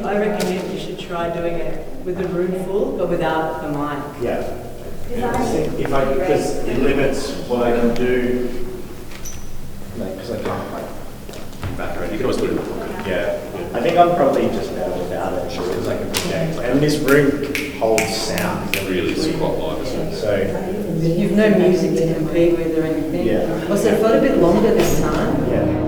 I reckon you should try doing it with the room full, but without the mic. Yeah. Because it limits what I can do. Because I can't Background. You can always do it in the pocket. Yeah. I think I'm probably just better without it because I can project. And this room holds sound. Really squat live, isn't it? So You've no music to compete with or anything. Yeah. Also, it felt a bit longer this time. yeah.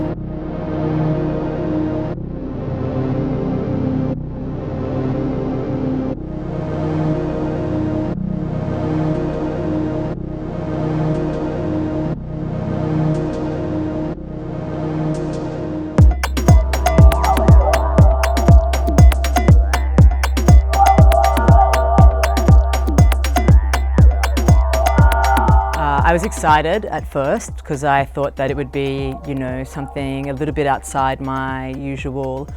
I was excited at first because I thought that it would be, something a little bit outside my usual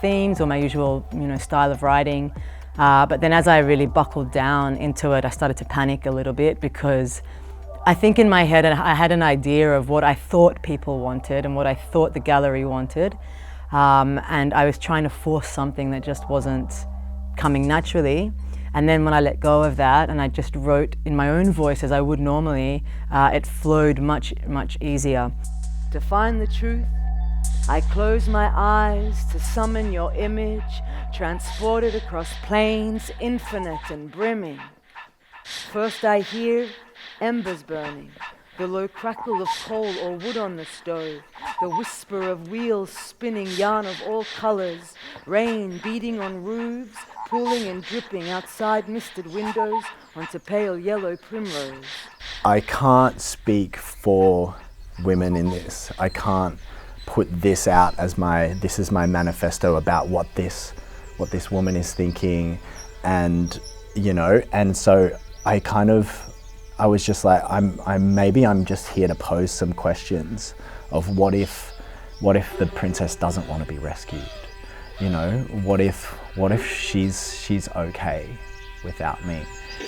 themes or my usual, style of writing. But then as I really buckled down into it, I started to panic a little bit because I think in my head I had an idea of what I thought people wanted and what I thought the gallery wanted. And I was trying to force something that just wasn't coming naturally. And then when I let go of that and I just wrote in my own voice as I would normally, it flowed much, much easier. To find the truth, I close my eyes to summon your image, transported across plains infinite and brimming. First I hear embers burning, the low crackle of coal or wood on the stove, the whisper of wheels spinning yarn of all colors, rain beating on roofs, pooling and dripping outside misted windows onto pale yellow primrose. I can't speak for women in this. I can't put this out as this is my manifesto about what this woman is thinking, and and so I was just like, I'm just here to pose some questions of what if the princess doesn't want to be rescued? What if she's okay without me?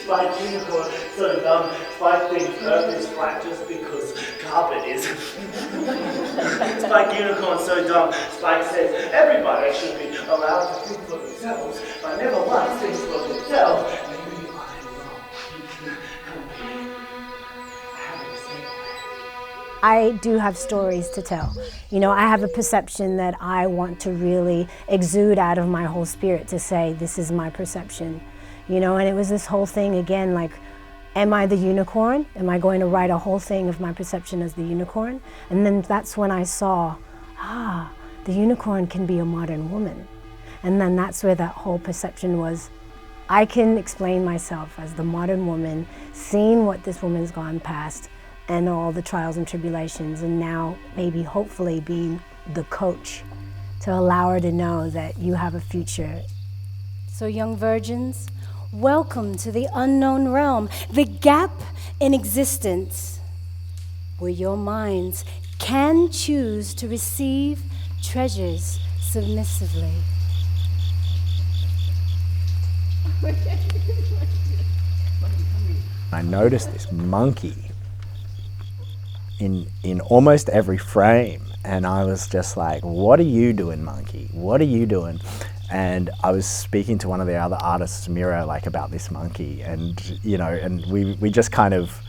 Spike unicorn, so dumb. Spike thinks Earth is flat just because carpet is. Spike unicorn, so dumb. Spike says everybody should be allowed to think for themselves, but never once thinks for themselves. Maybe I'm wrong. I do have stories to tell. I have a perception that I want to really exude out of my whole spirit to say, this is my perception. And it was this whole thing again, like, am I the unicorn? Am I going to write a whole thing of my perception as the unicorn? And then that's when I saw, the unicorn can be a modern woman. And then that's where that whole perception was, I can explain myself as the modern woman, seeing what this woman's gone past, and all the trials and tribulations, and now maybe hopefully being the coach to allow her to know that you have a future. So young virgins, welcome to the unknown realm, the gap in existence, where your minds can choose to receive treasures submissively. I noticed this monkey in almost every frame, and I was just like, what are you doing, monkey? What are you doing? And I was speaking to one of the other artists, Mira, about this monkey, and and we just kind of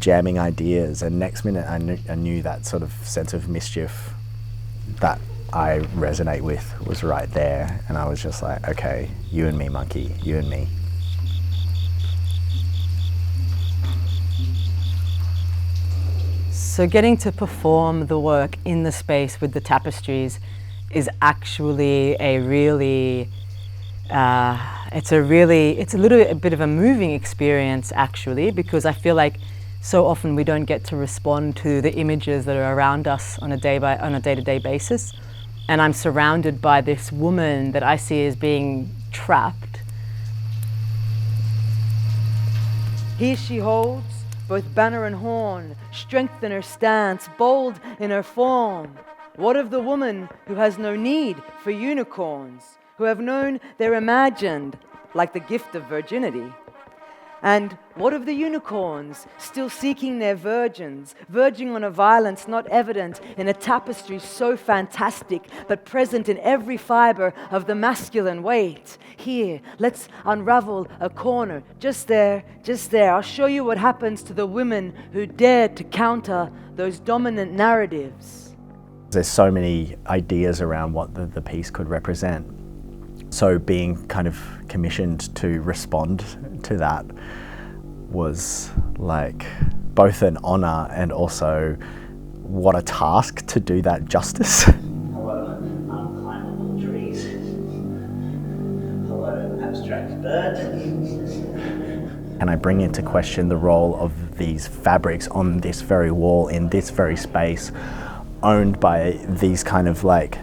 jamming ideas, and next minute I knew that sort of sense of mischief that I resonate with was right there, and I was just like, okay, you and me, monkey, you and me. So getting to perform the work in the space with the tapestries is actually a bit of a moving experience actually, because I feel like so often we don't get to respond to the images that are around us on a day-to-day basis. And I'm surrounded by this woman that I see as being trapped. Here she holds both banner and horn, strength in her stance, bold in her form. What of the woman who has no need for unicorns, who have known they're imagined like the gift of virginity? And what of the unicorns, still seeking their virgins, verging on a violence not evident in a tapestry so fantastic, but present in every fiber of the masculine weight? Here, let's unravel a corner, just there, just there. I'll show you what happens to the women who dared to counter those dominant narratives. There's so many ideas around what the piece could represent. So being kind of commissioned to respond to that was like both an honor and also what a task to do that justice. Hello, unclimbable trees. Hello, abstract bird. And I bring into question the role of these fabrics on this very wall, in this very space, owned by these kind of like,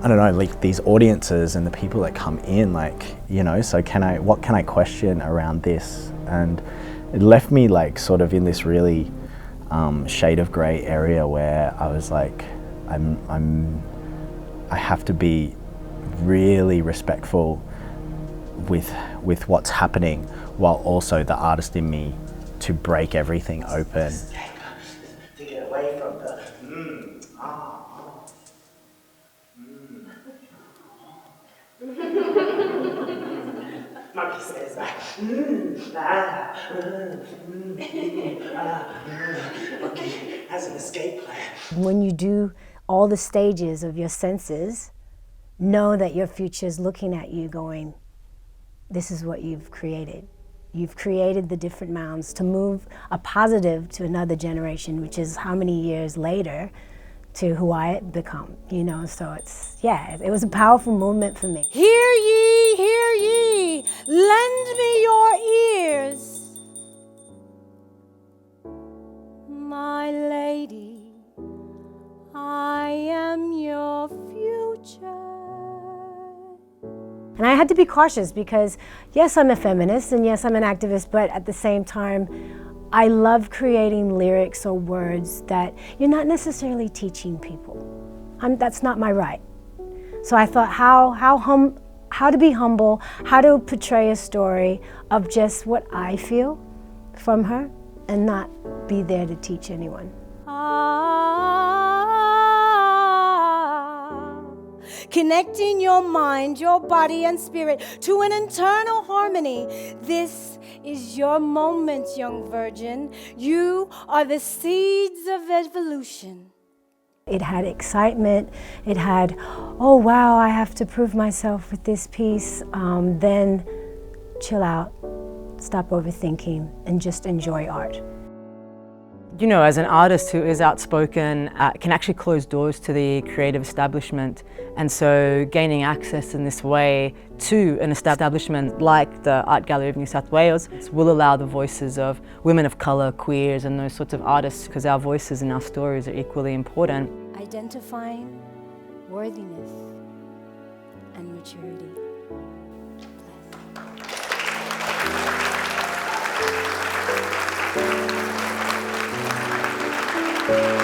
I don't know, like these audiences and the people that come in, like, you know, so what can I question around this? And it left me like sort of in this really shade of gray area where I was like, I have to be really respectful with what's happening, while also the artist in me to break everything open. To get away from the Monkey says that. Monkey has an escape plan. When you do all the stages of your senses, know that your future is looking at you going, this is what you've created. You've created the different mounds to move a positive to another generation, which is how many years later to who I become, you know, so it's, yeah, it was a powerful moment for me. Hear ye, lend me your ears, my lady, I am your future. And I had to be cautious because, yes, I'm a feminist and yes, I'm an activist, but at the same time, I love creating lyrics or words that you're not necessarily teaching people. That's not my right. So I thought how to be humble, how to portray a story of just what I feel from her and not be there to teach anyone. Connecting your mind, your body and spirit to an internal harmony. This is your moment, young virgin. You are the seeds of evolution. It had excitement, it had, oh wow, I have to prove myself with this piece. Then chill out, stop overthinking, and just enjoy art. You know, as an artist who is outspoken, can actually close doors to the creative establishment. And so gaining access in this way to an establishment like the Art Gallery of New South Wales will allow the voices of women of colour, queers and those sorts of artists, because our voices and our stories are equally important. Identifying worthiness and maturity. Bless.